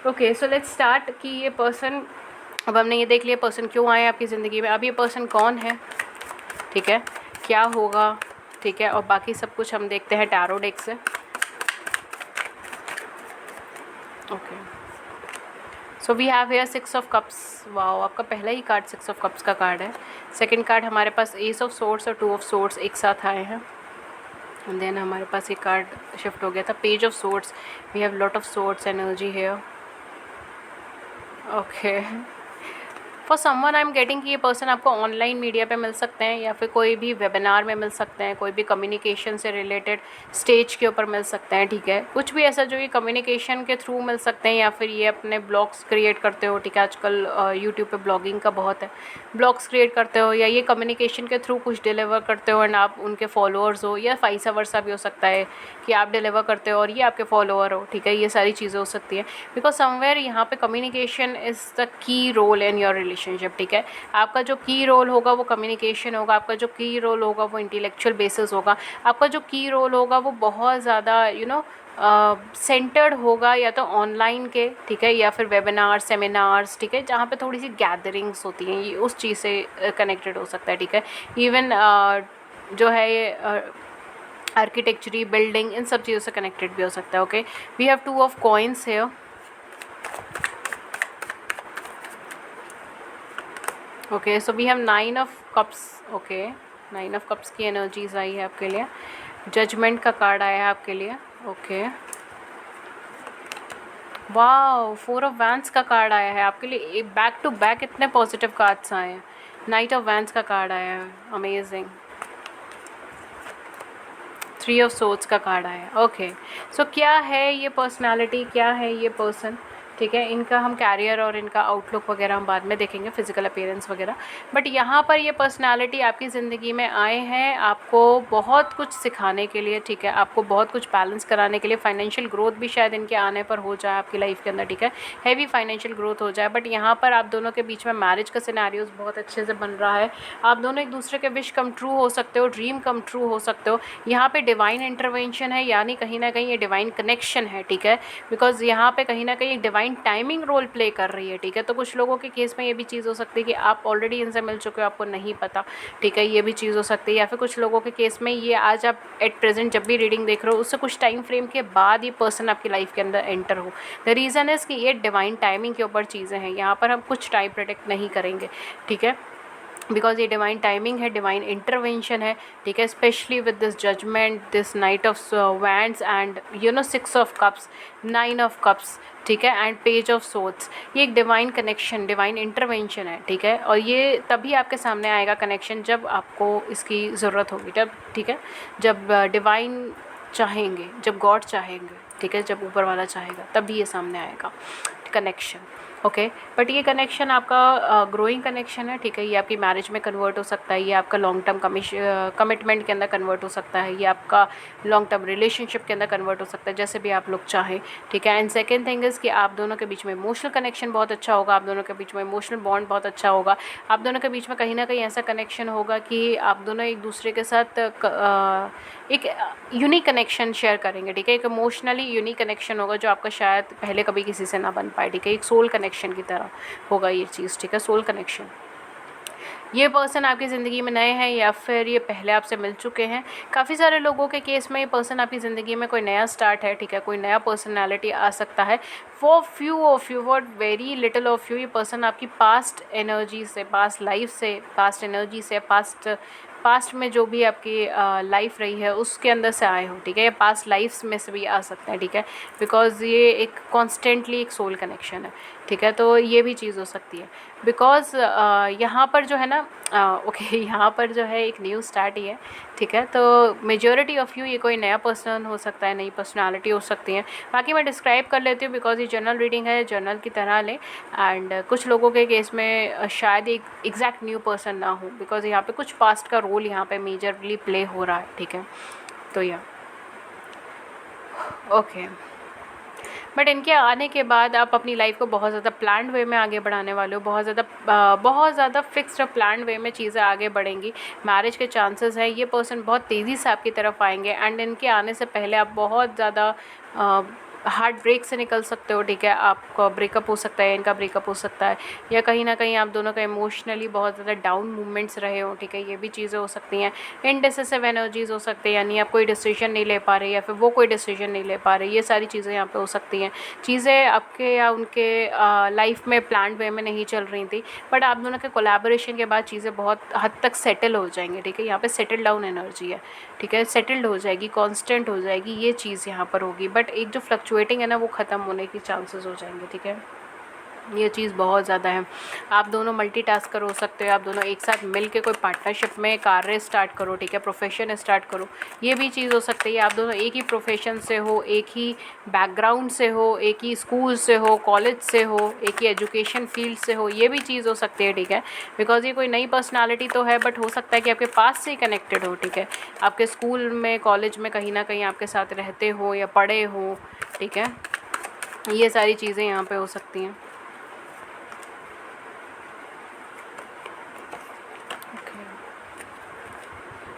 ओके, सो लेट्स स्टार्ट कि ये पर्सन, अब हमने ये देख लिया पर्सन क्यों आए आपकी ज़िंदगी में, अब ये पर्सन कौन है, ठीक है, क्या होगा, ठीक है, और बाकी सब कुछ हम देखते हैं टैरो डेक से। Okay, so we have here 6 of cups. Wow, आपका पहला ही कार्ड 6 ऑफ कप्स का कार्ड है। सेकंड कार्ड हमारे पास एस ऑफ सोर्ड्स और 2 ऑफ सोर्ड्स एक साथ आए हैं। एंड देन हमारे पास एक कार्ड शिफ्ट हो गया था, page of swords. We have lot of swords energy here. Okay, for someone I am getting कि ये पर्सन आपको ऑनलाइन मीडिया पे मिल सकते हैं, या फिर कोई भी वेबिनार में मिल सकते हैं, कोई भी कम्युनिकेशन से रिलेटेड स्टेज के ऊपर मिल सकते हैं। ठीक है, कुछ भी ऐसा जो ये कम्युनिकेशन के थ्रू मिल सकते हैं, या फिर ये अपने ब्लॉग्स क्रिएट करते हो। ठीक है, आजकल यूट्यूब पे ब्लॉगिंग का बहुत है, ब्लॉग्स क्रिएट करते हो, या ये कम्युनिकेशन के थ्रू कुछ डिलीवर करते हो एंड आप उनके फॉलोअर्स हो, या वाइस वर्सा भी हो सकता है कि आप डिलीवर करते हो और ये आपके फॉलोअर हो। ठीक है, ये सारी चीज़ें हो सकती है, बिकॉज समवेयर यहाँ पे communication is the key role in your relationship. ठीक है, आपका जो की रोल होगा वो कम्युनिकेशन होगा, आपका जो की रोल होगा वो इंटेलेक्चुअल बेसिस होगा, आपका जो की रोल होगा वो बहुत ज़्यादा सेंटर्ड होगा, या तो ऑनलाइन के, ठीक है, या फिर वेबिनार, सेमिनार्स, ठीक है, जहाँ पे थोड़ी सी गैदरिंग्स होती हैं, ये उस चीज़ से कनेक्टेड हो सकता है। ठीक है, इवन जो है ये आर्किटेक्चरी, बिल्डिंग, इन सब चीज़ों से कनेक्टेड भी हो सकता है। Okay, we have 2 of coins here. Okay, so we have 9 of cups. Okay, 9 of cups की एनर्जीज आई है आपके लिए। जजमेंट का कार्ड आया है आपके लिए। ओके, वाओ, 4 ऑफ वैंस का कार्ड आया है आपके लिए। बैक टू बैक इतने पॉजिटिव कार्ड्स आए हैं। नाइट ऑफ वैंस का कार्ड आया है, अमेजिंग। 3 ऑफ सोर्ड्स का कार्ड आया है। ओके, सो क्या है ये पर्सनालिटी, क्या है ये पर्सन, ठीक है। इनका हम कैरियर और इनका आउटलुक वगैरह हम बाद में देखेंगे, फिजिकल अपीयरेंस वगैरह। बट यहाँ पर ये पर्सनालिटी आपकी ज़िंदगी में आए हैं आपको बहुत कुछ सिखाने के लिए, ठीक है, आपको बहुत कुछ बैलेंस कराने के लिए। फाइनेंशियल ग्रोथ भी शायद इनके आने पर हो जाए आपकी लाइफ के अंदर, ठीक है, हैवी फाइनेंशियल ग्रोथ हो जाए। बट यहाँ पर आप दोनों के बीच में मैरिज का सिनेरियोज बहुत अच्छे से बन रहा है। आप दोनों एक दूसरे के विश कम ट्रू हो सकते हो, ड्रीम कम ट्रू हो सकते हो। यहाँ पे डिवाइन इंटरवेंशन है, यानी कहीं ना कहीं ये डिवाइन कनेक्शन है, ठीक है, बिकॉज यहाँ पे कहीं ना कहीं डिवाइन टाइमिंग रोल प्ले कर रही है, ठीक है। तो कुछ लोगों के केस में ये भी चीज़ हो सकती है कि आप ऑलरेडी इनसे मिल चुके हो, आपको नहीं पता, ठीक है, ये भी चीज़ हो सकती है। या फिर कुछ लोगों के केस में ये आज आप एट प्रेजेंट जब भी रीडिंग देख रहे हो उससे कुछ टाइम फ्रेम के बाद ये पर्सन आपकी लाइफ के अंदर एंटर हो। द रीज़न इज़ कि ये डिवाइन टाइमिंग के ऊपर चीज़ें हैं, यहाँ पर हम कुछ टाइम प्रेडिक्ट नहीं करेंगे, ठीक है, बिकॉज ये डिवाइन टाइमिंग है, डिवाइन इंटरवेंशन है, ठीक है। Specially with this judgement, this knight of wands and 6 of cups, 9 of cups, ठीक है, एंड पेज ऑफ सोर्ड्स। ये एक डिवाइन कनेक्शन, डिवाइन इंटरवेंशन है, ठीक है। और ये तभी आपके सामने आएगा कनेक्शन जब आपको इसकी ज़रूरत होगी, जब, ठीक है, जब डिवाइन चाहेंगे, जब गॉड चाहेंगे, ठीक है, जब ऊपर वाला चाहेगा तभी ये सामने आएगा कनेक्शन, ओके। बट ये कनेक्शन आपका ग्रोइंग कनेक्शन है, ठीक है। ये आपकी मैरिज में कन्वर्ट हो सकता है, ये आपका लॉन्ग टर्म कमिटमेंट के अंदर कन्वर्ट हो सकता है, ये आपका लॉन्ग टर्म रिलेशनशिप के अंदर कन्वर्ट हो सकता है, जैसे भी आप लोग चाहें, ठीक है। एंड सेकेंड थिंग इज़ कि आप दोनों के बीच में इमोशनल कनेक्शन बहुत अच्छा होगा, आप दोनों के बीच में इमोशनल बॉन्ड बहुत अच्छा होगा, आप दोनों के बीच में कहीं ना कहीं ऐसा कनेक्शन होगा कि आप दोनों एक दूसरे के साथ एक यूनिक कनेक्शन शेयर करेंगे, ठीक है। एक इमोशनली यूनिक कनेक्शन होगा जो आपका शायद पहले कभी किसी से ना बन पाए, ठीक है। एक सोल कनेक्शन की तरह होगा ये चीज़, ठीक है, सोल कनेक्शन। ये पर्सन आपकी ज़िंदगी में नए हैं या फिर ये पहले आपसे मिल चुके हैं। काफ़ी सारे लोगों के केस में ये पर्सन आपकी ज़िंदगी में कोई नया स्टार्ट है, ठीक है, कोई नया पर्सनालिटी आ सकता है। For few of you, for very little of you, ये पर्सन आपकी पास्ट एनर्जी से, पास्ट लाइफ से, पास्ट एनर्जी से, पास्ट में जो भी आपकी लाइफ रही है उसके अंदर से आए हो, ठीक है, या पास्ट लाइफ्स में से भी आ सकते हैं, ठीक है, बिकॉज़ ये एक कॉन्स्टेंटली एक सोल कनेक्शन है, ठीक है। तो ये भी चीज़ हो सकती है बिकॉज़ यहाँ पर जो है ना, ओके, यहाँ पर जो है एक न्यू स्टार्ट ही है, ठीक है। तो मेजॉरिटी ऑफ़ यू ये कोई नया पर्सन हो सकता है, नई पर्सनालिटी हो सकती है। बाकी मैं डिस्क्राइब कर लेती हूँ बिकॉज़ ये जनरल रीडिंग है, जर्नल की तरह लें। एंड कुछ लोगों के केस में शायद एक एग्जैक्ट न्यू पर्सन ना हो बिकॉज़ यहाँ पे कुछ पास्ट का रोल यहाँ पे मेजरली प्ले हो रहा है, ठीक है। तो या ओके, बट इनके आने के बाद आप अपनी लाइफ को बहुत ज़्यादा प्लान्ड वे में आगे बढ़ाने वाले हो, बहुत ज़्यादा फिक्स्ड प्लान्ड वे में चीज़ें आगे बढ़ेंगी। मैरिज के चांसेस हैं, ये पर्सन बहुत तेज़ी से आपकी तरफ आएंगे एंड इनके आने से पहले आप बहुत ज़्यादा हार्ट ब्रेक से निकल सकते हो, ठीक है। आपका ब्रेकअप हो सकता है, इनका ब्रेकअप हो सकता है, या कहीं ना कहीं आप दोनों का इमोशनली बहुत ज़्यादा डाउन मूवमेंट्स रहे हो, ठीक है, ये भी चीज़ें हो सकती हैं। इनडिसिसिव एनर्जीज हो सकती है, यानी आप कोई डिसीजन नहीं ले पा रहे या फिर वो कोई डिसीजन नहीं ले पा रहे, ये सारी चीज़ें यहाँ पे हो सकती हैं। चीज़ें आपके या उनके लाइफ में प्लान वे में नहीं चल रही थी, बट आप दोनों के कोलैबोरेशन के बाद चीज़ें बहुत हद तक सेटल हो जाएंगी, ठीक है। यहाँ पे सेटल डाउन एनर्जी है, ठीक है, सेटल्ड हो जाएगी, कांस्टेंट हो जाएगी, ये चीज़ यहाँ पर होगी। बट एक जो फ्लक्चुएटिंग है ना वो ख़त्म होने की चांसेस हो जाएंगे, ठीक है। ये चीज़ बहुत ज़्यादा है। आप दोनों मल्टीटास्कर हो सकते हो, आप दोनों एक साथ मिल के कोई पार्टनरशिप में कार्य स्टार्ट करो, ठीक है, प्रोफेशन स्टार्ट करो, ये भी चीज़ हो सकती है। आप दोनों एक ही प्रोफेशन से हो, एक ही बैकग्राउंड से हो, एक ही स्कूल से हो, कॉलेज से हो, एक ही एजुकेशन फील्ड से हो, ये भी चीज़ हो सकती है, ठीक है। बिकॉज ये कोई नई पर्सनालिटी तो है बट हो सकता है कि आपके पास से ही कनेक्टेड हो, ठीक है, आपके स्कूल में, कॉलेज में कहीं ना कहीं आपके साथ रहते हो या पढ़े हो, ठीक है। ये सारी चीज़ें यहाँ पे हो सकती हैं।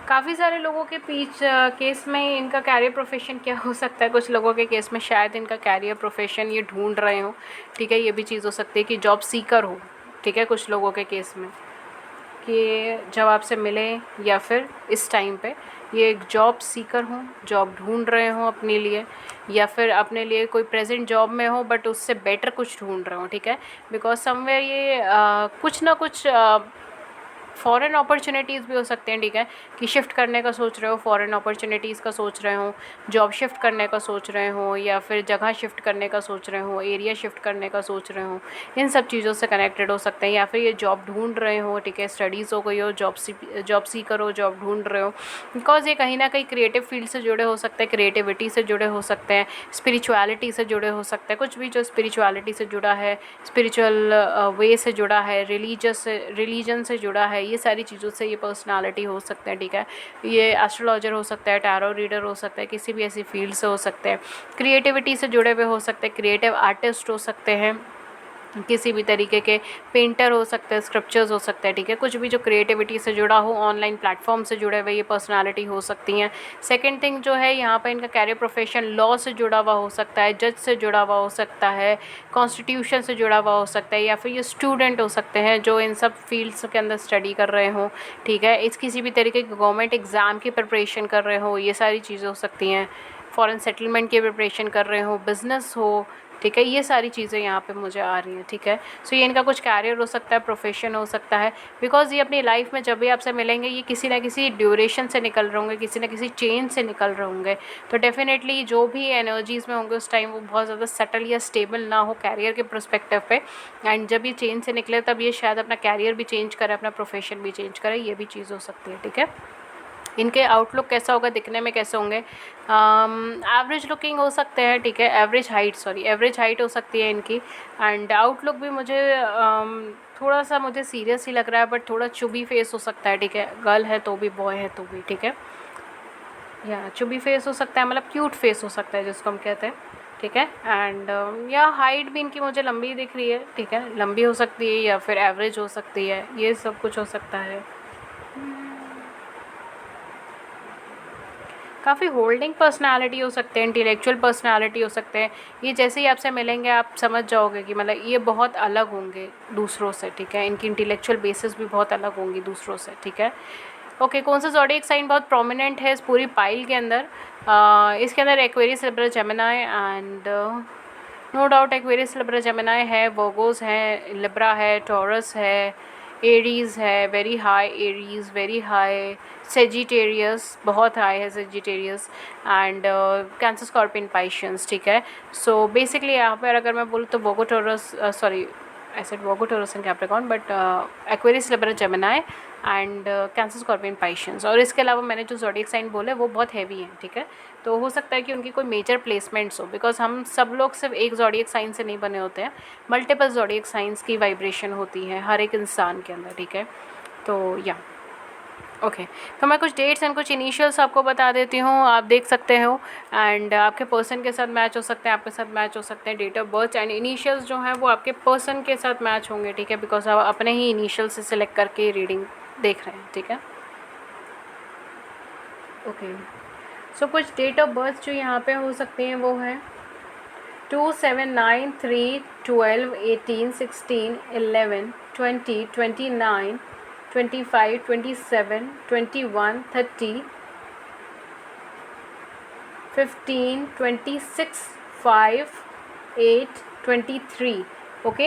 काफ़ी सारे लोगों के केस में इनका कैरियर प्रोफेशन क्या हो सकता है, कुछ लोगों के केस में शायद इनका कैरियर प्रोफेशन ये ढूंढ रहे हो, ठीक है, ये भी चीज़ हो सकती है कि जॉब सीकर हो, ठीक है, कुछ लोगों के केस में कि जब आपसे मिले या फिर इस टाइम पे ये एक जॉब सीकर हो, जॉब ढूंढ रहे हो अपने लिए, या फिर अपने लिए कोई प्रेजेंट जॉब में हो बट उससे बेटर कुछ ढूंढ रहे हो, ठीक है। बिकॉज समवेयर ये कुछ ना कुछ फॉरेन अपॉर्चुनिटीज़ भी हो सकते हैं, ठीक है, कि शिफ्ट करने का सोच रहे हो, फॉरेन अपॉर्चुनिटीज़ का सोच रहे हो, जॉब शिफ्ट करने का सोच रहे हो, या फिर जगह शिफ्ट करने का सोच रहे हो, एरिया शिफ्ट करने का सोच रहे हो, इन सब चीज़ों से कनेक्टेड हो सकते हैं। या फिर ये जॉब ढूंढ रहे हो, ठीक है, स्टडीज़ हो गई हो, जॉब सीकर हो, जॉब ढूंढ रहे हो, बिकॉज ये कहीं ना कहीं क्रिएटिव फील्ड से जुड़े हो सकते हैं, क्रिएटिविटी से जुड़े हो सकते हैं, स्पिरिचुअलिटी से जुड़े हो सकते हैं, कुछ भी जो स्पिरिचुअलिटी से जुड़ा है, स्पिरिचुअल वे से जुड़ा है, रिलीजन से जुड़ा है, ये सारी चीज़ों से ये पर्सनालिटी हो सकते हैं, ठीक है। ये एस्ट्रोलॉजर हो सकता है, टैरो रीडर हो सकता है, किसी भी ऐसी फील्ड से हो सकते हैं, क्रिएटिविटी से जुड़े हुए हो सकते हैं, क्रिएटिव आर्टिस्ट हो सकते हैं, किसी भी तरीके के पेंटर हो सकते हैं, स्क्रिप्चर्स हो सकते हैं, ठीक है, कुछ भी जो क्रिएटिविटी से जुड़ा हो, ऑनलाइन प्लेटफॉर्म से जुड़े हुए ये पर्सनालिटी हो सकती हैं। सेकंड थिंग जो है यहाँ पे इनका कैरियर प्रोफेशन लॉ से जुड़ा हुआ हो सकता है, जज से जुड़ा हुआ हो सकता है, कॉन्स्टिट्यूशन से जुड़ा हुआ हो सकता है, या फिर ये स्टूडेंट हो सकते हैं जो इन सब फील्ड्स के अंदर स्टडी कर रहे हों, ठीक है, इस किसी भी तरीके के गवर्नमेंट एग्ज़ाम की प्रिपरेशन कर रहे हो, ये सारी चीज़ें हो सकती हैं, फॉरेन सेटलमेंट की प्रिपरेशन कर रहे हो, बिज़नेस हो, ठीक है, ये सारी चीज़ें यहाँ पे मुझे आ रही हैं, ठीक है। सो ये इनका कुछ कैरियर हो सकता है, प्रोफेशन हो सकता है, बिकॉज ये अपनी लाइफ में जब भी आपसे मिलेंगे ये किसी ना किसी ड्यूरेशन से निकल रहे होंगे, किसी ना किसी चेंज से निकल रहे होंगे, तो डेफिनेटली जो भी एनर्जीज़ में होंगे उस टाइम वो बहुत ज़्यादा सेटल या स्टेबल ना हो कैरियर के परस्पेक्टिव पे, एंड जब ये चेंज से निकले तब ये शायद अपना कैरियर भी चेंज करे, अपना प्रोफेशन भी चेंज करे, ये भी चीज़ हो सकती है, ठीक है। इनके आउटलुक कैसा होगा, दिखने में कैसे होंगे, एवरेज लुकिंग हो सकते हैं, ठीक है, एवरेज हाइट हो सकती है इनकी, एंड आउटलुक भी मुझे थोड़ा सा मुझे सीरियस ही लग रहा है, बट थोड़ा चुबी फेस हो सकता है, ठीक है, गर्ल है तो भी, बॉय है तो भी, ठीक है, या चुबी फेस हो सकता है, मतलब क्यूट फेस हो सकता है जिसको हम कहते हैं, ठीक है, एंड या हाइट भी इनकी मुझे लंबी दिख रही है, ठीक है, लंबी हो सकती है या फिर एवरेज हो सकती है, ये सब कुछ हो सकता है। काफ़ी होल्डिंग पर्सनालिटी हो सकते हैं, इंटेलेक्चुअल पर्सनालिटी हो सकते हैं, ये जैसे ही आपसे मिलेंगे आप समझ जाओगे कि मतलब ये बहुत अलग होंगे दूसरों से, ठीक है, इनकी इंटेलेक्चुअल बेसिस भी बहुत अलग होंगी दूसरों से, ठीक है। ओके, कौन सा ज़ोडिएक साइन बहुत प्रोमिनेंट है इस पूरी पाइल के अंदर, इसके अंदर Aquarius, Libra, Gemini and no doubt Aquarius, Libra, Gemini है, वर्गोस है, लिब्रा है, टॉरस है, एरीज़ है, very high Aries, very high Sagittarius, बहुत हाई है Sagittarius, and Cancer, scorpion, Pisceans, ठीक है। सो बेसिकली यहाँ पर अगर मैं बोलूँ तो Virgo, Taurus, sorry I said Virgo, Taurus and Capricorn, but Aquarius, Libra, Gemini and Cancer, scorpion, Pisceans, और इसके अलावा मैंने जो ज़ोडिएक साइन बोले वो बहुत हैवी हैं, ठीक है। तो हो सकता है कि उनकी कोई मेजर प्लेसमेंट्स हो, बिकॉज हम सब लोग सिर्फ एक ज़ोडिएक साइन से नहीं बने होते हैं, मल्टीपल ज़ोडिएक साइंस की वाइब्रेशन होती है हर एक इंसान के अंदर, ठीक है। तो या ओके, तो मैं कुछ डेट्स एंड कुछ इनिशियल्स आपको बता देती हूँ, आप देख सकते हो, एंड आपके पर्सन के साथ मैच हो सकते हैं, आपके साथ मैच हो सकते हैं, date of birth and initials जो हैं वो आपके पर्सन के साथ मैच होंगे, ठीक है, बिकॉज आप अपने ही इनिशियल से सिलेक्ट करके रीडिंग देख रहे हैं, ठीक है। ओके, सो कुछ डेट ऑफ बर्थ जो यहाँ पे हो सकते हैं वो है 2, 7, 9, 3, 12, 18, 16, 11, 20, 29, 25, 27, 21, 30, 15, 26, 5, 8, 23, ओके।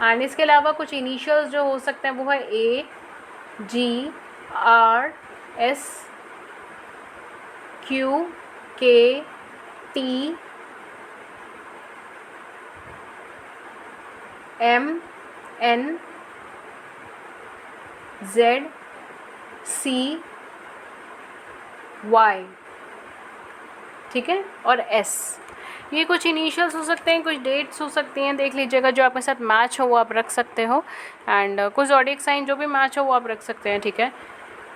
एंड इसके अलावा कुछ इनिशियल्स जो हो सकते हैं वो है A, G, R, S, Q, K, T, M, N, Z, C, Y, ठीक है, और S। ये कुछ इनिशियल्स हो सकते हैं, कुछ डेट्स हो सकती हैं, देख लीजिएगा जो आपके साथ मैच हो वो आप रख सकते हो, एंड कुछ ज़ोडिएक साइन जो भी मैच हो वो आप रख सकते हैं, ठीक है।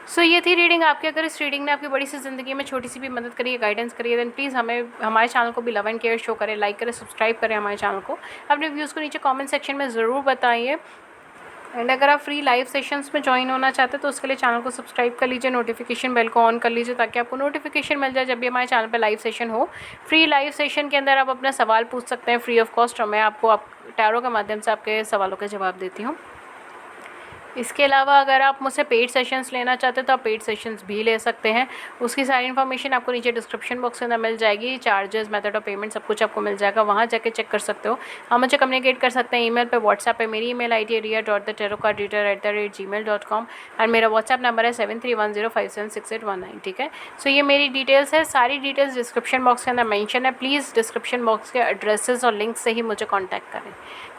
सो ये थी रीडिंग आपकी। अगर इस रीडिंग ने आपकी बड़ी सी ज़िंदगी में छोटी सी भी मदद करी है, गाइडेंस करी है, देन प्लीज़ हमें हमारे चैनल को भी लव एंड केयर शो करें, लाइक करें, सब्सक्राइब करें हमारे चैनल को, अपने व्यूज़ को नीचे कमेंट सेक्शन में ज़रूर बताइए। एंड अगर आप फ्री लाइव सेशंस में ज्वाइन होना चाहते हैं तो उसके लिए चैनल को सब्सक्राइब कर लीजिए, नोटिफिकेशन बेल को ऑन कर लीजिए ताकि आपको नोटिफिकेशन मिल जाए जब भी हमारे चैनल पे लाइव सेशन हो। फ्री लाइव सेशन के अंदर आप अपना सवाल पूछ सकते हैं फ्री ऑफ कॉस्ट, और मैं आपको टैरो के माध्यम से आपके सवालों के जवाब देती हूँ। इसके अलावा अगर आप मुझसे पेड सेशंस लेना चाहते हो तो आप पेड सेशंस भी ले सकते हैं। उसकी सारी इन्फॉर्मेशन आपको नीचे डिस्क्रिप्शन बॉक्स के अंदर मिल जाएगी, चार्जेस, मेथड ऑफ पेमेंट सब कुछ आपको मिल जाएगा, वहाँ जाके चेक कर सकते हो। आप मुझे कम्युनिकेट कर सकते हैं ईमेल पे, व्हाट्सएप पे। मेरी ईमेल आईडी है ria.thetarotcardreader@gmail.com एंड मेरा व्हाट्सएप नंबर है 7310576819, ठीक है। सो ये मेरी डिटेल्स है, सारी डिटेल्स डिस्क्रिप्शन बॉक्स के अंदर मेंशन है। प्लीज़ डिस्क्रिप्शन बॉक्स के एड्रेसेस और लिंक से ही मुझे कॉन्टैक्ट करें।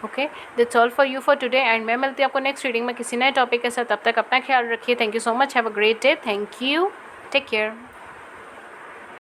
Okay, that's all for you for today and मैं मिलती हूँ आपको नेक्स्ट रीडिंग में किसी नए टॉपिक के साथ। तब तक अपना ख्याल रखिए। Thank you so much, have a great day. Thank you, take care.